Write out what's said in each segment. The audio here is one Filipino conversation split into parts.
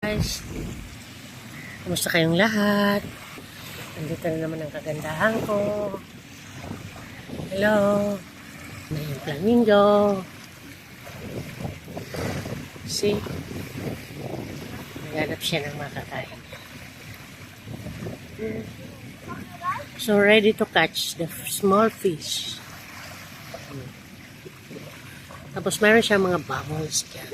guys, kumusta kayong lahat? Nandito na naman ang kagandahan ko. Hello, na yung flamingo. See, naghanap siya ng makakain. So ready to catch the small fish. Tapos meron siya mga bubbles dyan.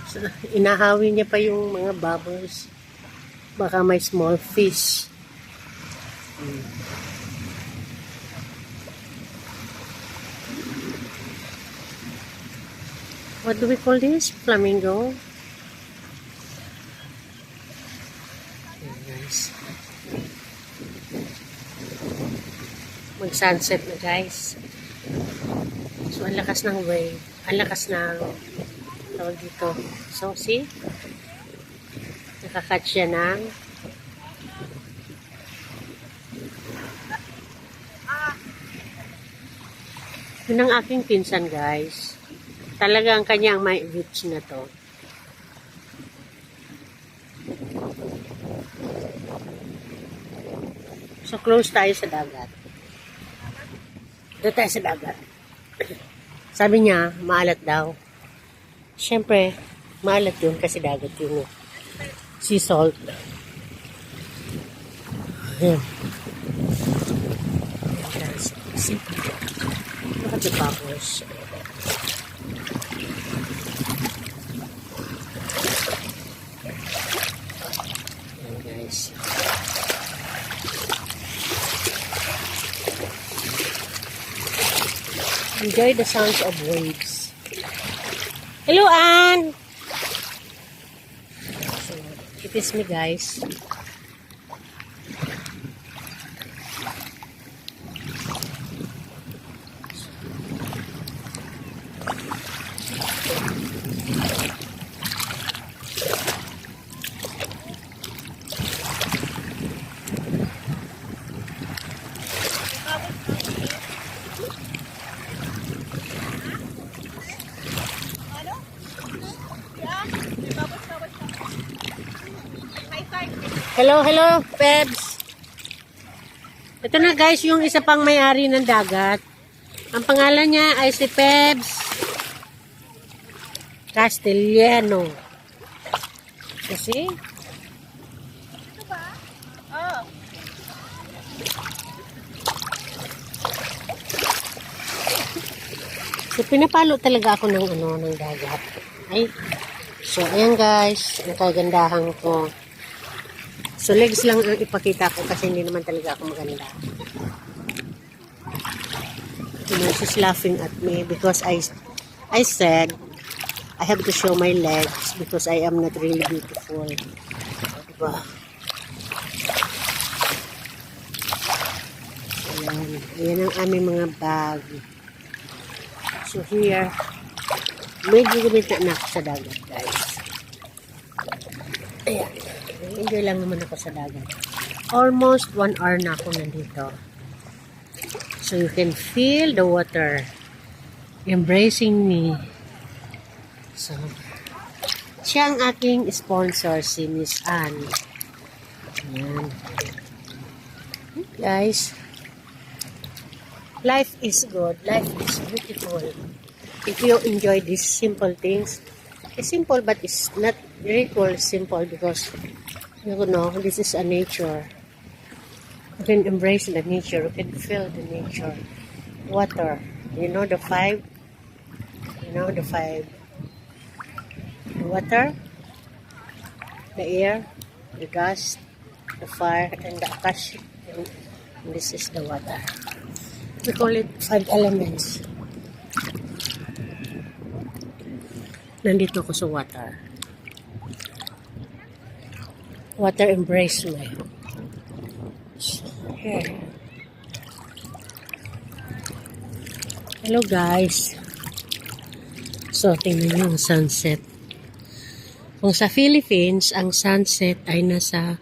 So, inahawi niya pa yung mga bubbles. Baka may small fish. What do we call this? Flamingo? Guys. Mag-sunset na guys. So, ang lakas ng wave. Ang lakas ng tawag dito. So, see? Nakakat siya ng yun ang aking pinsan guys. Talagang kanyang may reach na to. So, close tayo sa dagat. Dito tayo sa dagat. Sabi niya, maalat daw. Siyempre, maalat yun kasi dagat yun. Sea salt. Ayan. Look at the bubbles. Ayan guys. Enjoy the sounds of waves. Hello, Ann! So, it is me, guys. Hello, hello, Pebs. Ito na guys, yung isa pang may-ari ng dagat. Ang pangalan niya ay si Pebs Castellano. Kasi? Ito ba? Oh. So, pinapalo talaga ako ng ng dagat. Ay. So, ayan guys, ang kagandahan ko. So, legs lang ang ipakita ko kasi hindi naman talaga ako maganda. She's laughing at me because I said I have to show my legs because I am not really beautiful. Diba? Ayan. Ayan ang aming mga bag. So, here, medyo gumit na ako sa dagat, guys. Ayan. Enjoy lang naman ako sa dagat. Almost 1 hour na ako nandito. So you can feel the water embracing me. So, siya ang aking sponsor, si Miss Ann. Ayan. Guys, life is good. Life is beautiful. If you enjoy these simple things, it's simple but it's not really simple because you know, this is a nature. You can embrace the nature. You can feel the nature. Water. You know the 5? You know the 5? The water, the air, the gas, the fire, and the akash. And this is the water. We call it 5 elements. Nandito ko sa water. Water embrace me. Here. Hello guys. So, tingnan nyo ang sunset. Kung sa Philippines, ang sunset ay nasa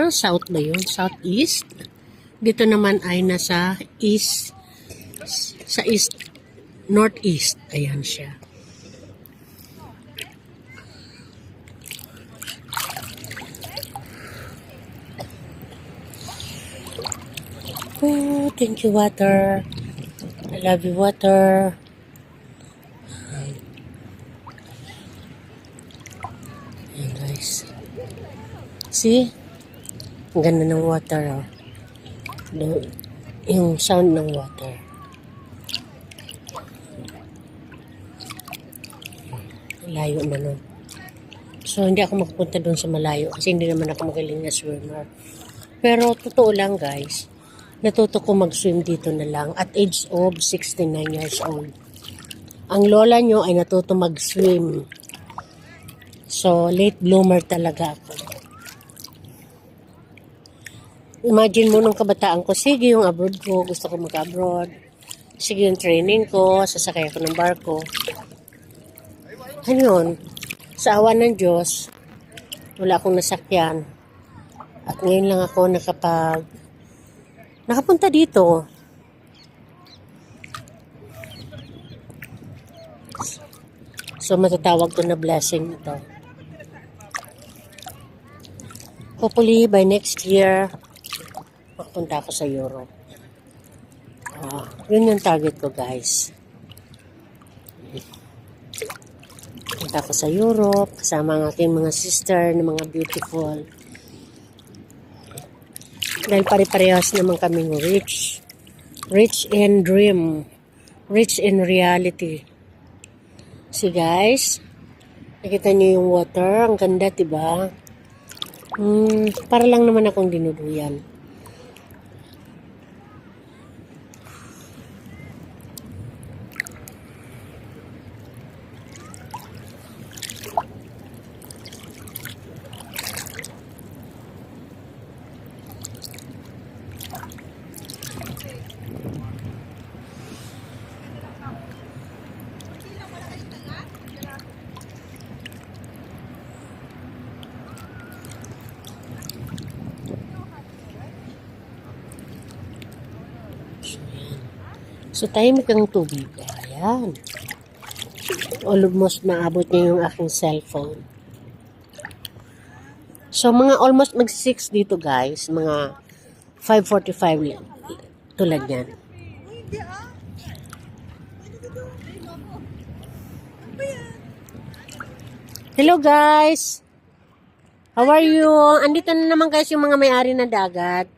parang south ba yun? Southeast. Dito naman ay nasa east, sa east, northeast. Ayan siya. Oh, thank you, water. I love you, water. Ayan, guys. See? Ang ganda ng water, oh. Yung sound ng water. Layo na nun. So, hindi ako makapunta doon sa malayo kasi hindi naman ako magaling na swimmer. Pero, totoo lang, guys. Natuto ko mag-swim dito na lang at age of 69 years old. Ang lola nyo ay natuto mag-swim. So, late bloomer talaga ako. Imagine mo nung kabataan ko, sige yung abroad ko, gusto ko mag-abroad. Sige yung training ko, sasakay ako ng barko. Ano sa awa ng Diyos, wala akong nasakyan. At ngayon lang ako nakapunta dito. So, matatawag ko na blessing ito. Hopefully, by next year, mapunta ako sa Europe. Yun yung target ko, guys. Punta ako sa Europe, kasama ang aking mga sister na mga beautiful. Dahil pare-parehas naman kaming rich. Rich in dream. Rich in reality. See, guys? Nakita niyo yung water? Ang ganda, diba? Para lang naman akong dinuduyan. So, tahimik ang tubig. Ayan. Almost maabot niya yung aking cellphone. So, mga almost mag-6 dito, guys. Mga 5:45 tulad yan. Hello, guys. How are you? Andito na naman, guys, yung mga may-ari ng dagat.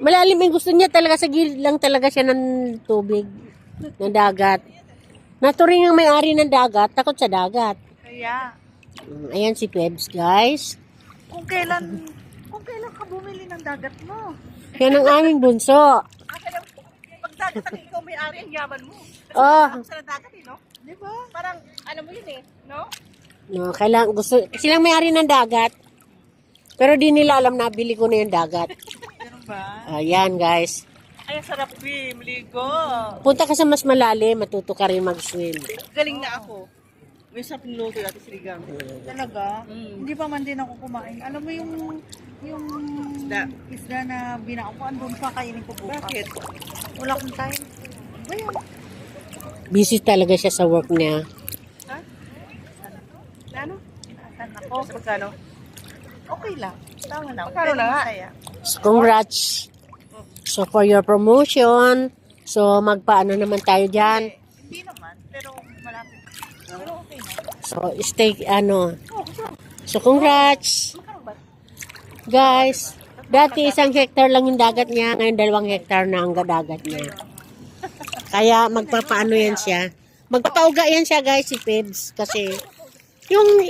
Malalim yung gusto niya talaga, sa gilid lang talaga siya ng tubig, ng dagat. Naturing ang may-ari ng dagat, takot sa dagat. Kaya, Ayan si Pebs, guys. kung kailan ka bumili ng dagat mo. Yan ang aming bunso. Pag dagat ang ikaw may-ari, ang yaman mo. Oh, Sa dagat no? Di ba? Parang, ano mo yun no? no, kailangan gusto, silang may-ari ng dagat. Pero di nila alam na bili ko na yung dagat. Ganun ba? Ayan, guys. Ay, sarap maligo. Punta ka sa mas malalim, matuto ka rin mag-swim. Galing na ako. May sarap ng luto natin siligang. Talaga? Hindi pa man din ako kumain. Alam mo yung isda na binaupuan doon pa kainin ko bukas. Bakit? Wala akong time. Ba yan? Busy talaga siya sa work niya. Ha? Ano? Nasaan ako? Magkano? Okay lang. Tama na. Magkano na nga? So, congrats. So, for your promotion. So, magpaano naman tayo dyan. Hindi naman, pero malapit. Pero okay na. So, stay, So, congrats. Guys, dati 1 hectare lang yung dagat niya. Ngayon 2 hectare na ang dagat niya. Kaya, magpapaano yan siya. Magpapauga yan siya, guys, si Pebs. Kasi, yung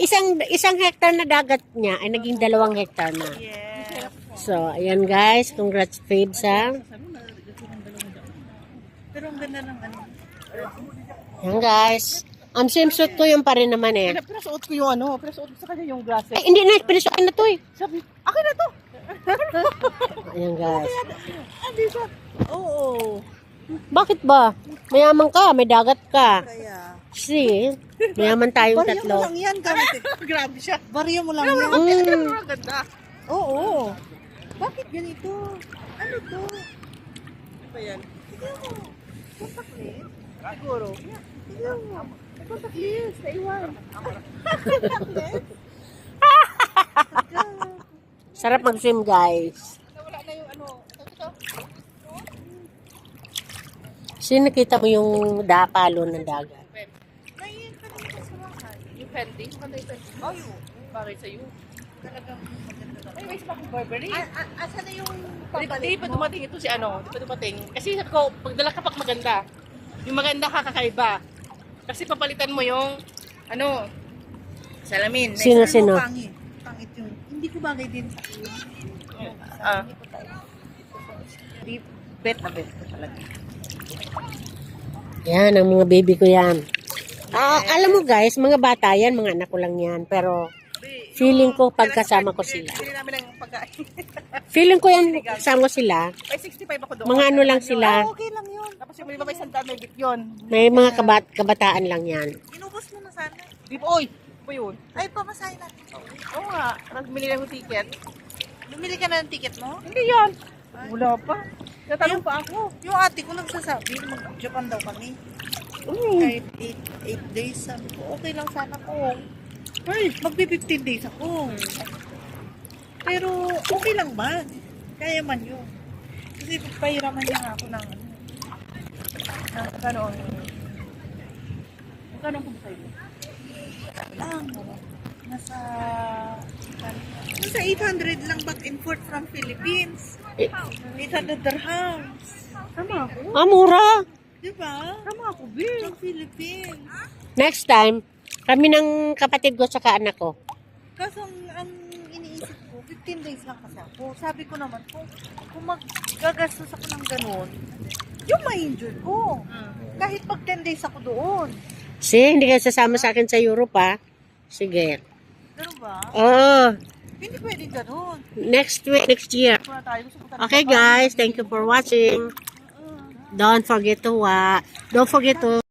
isang hectare na dagat niya ay naging 2 hectare na. Yeah. So, ayan guys. Congrats, Pebs, ha. Pero ang ganda ng ano. Ayan guys. Ang swimsuit ko yung pa rin naman eh. Pinasuot ko yung ano, pinasuot ko sa kanya yung glasses. Ay, hindi na. Pinasukin na to eh. Sabi, akin na to. Ayan guys. Hindi siya. Oo. Bakit ba? Mayaman ka, may dagat ka. Kaya. See, mayaman tayong Barya mo tatlo. lang yan. Gamit. Grabe siya. Barya mo lang yan. Mm. Ang ganda. Oo. Bakit ganito? Ano to? Ano ba yan? Tignan mo. Contact lens? Siguro. Tignan mo. Contact lens. Naiwan. Sarap mag-swim, guys. Nawala na yung ano. Ito. Sino nakita mo yung dapalo ng dagat? Ngayon ka lang sa bahay. Yung Fendi. Maganda yung Fendi. Oh, yun. Bagay sa'yo. Talagang maganda na. Ay, may isa pa akong Burberry. Asa na yung Di papalit pa mo? dumating ito si ano. Di pa dumating. Kasi sabi ko, pagdala ka pag maganda. Yung maganda kakakaiba. Kasi papalitan mo yung ano. Salamin. Sino, Sabi mo, sino? Pangit. Pangit yun. Hindi ko bagay din sa iyo. Ah. Di, bet na bet ko talaga. Yan, ang mga baby ko yan. Alam mo guys, mga bata yan, mga anak ko lang yan. Pero feeling ko pagkasama ko sila. Bili namin ng pagkain. Feeling ko yan, kasama ko sila. Ay, 65 ako doon. Mga ano lang sila. Okay lang yun. Tapos yung may babay sandal, may git yun. May mga kabataan lang yan. Inubos mo na sana. Di ba, oy. Pa yun. Ay, pamasahin natin. Oo nga. Nagbili lang yung ticket. Bumili ka na ng ticket mo? Hindi yan. Wala pa. Natanong pa ako. Yung ate ko nagsasabi, mag-Japan daw kami. Kahit 8 days, sabi ko, okay lang sana ko. Ay, magbi-15 days ako. Pero, okay lang ba? Kaya man yun. Kasi pahiraman niya nga ako ng Magkano ang... Magkano ang pumusay mo? lang. Nasa 800 lang back and forth from Philippines. 800 dirhams. Tama ako. Mura. Diba? Tama ako, Bill. From Philippines. Next time, kami ng kapatid ko tsaka anak ko. Kaso ang iniisip ko, 15 days lang kasi ako. Sabi ko naman, kung maggagastos ako ng ganun, yung ma-enjoy ko. Kahit pag 10 days ako doon. See, hindi kayo sasama sa akin sa Europe, ha? Sige. Ganun ba? Oh, Hindi pwede ganun. next week, next year. Wala tayo. Gusto ko talaga. Okay, guys. Thank you for watching. Don't forget to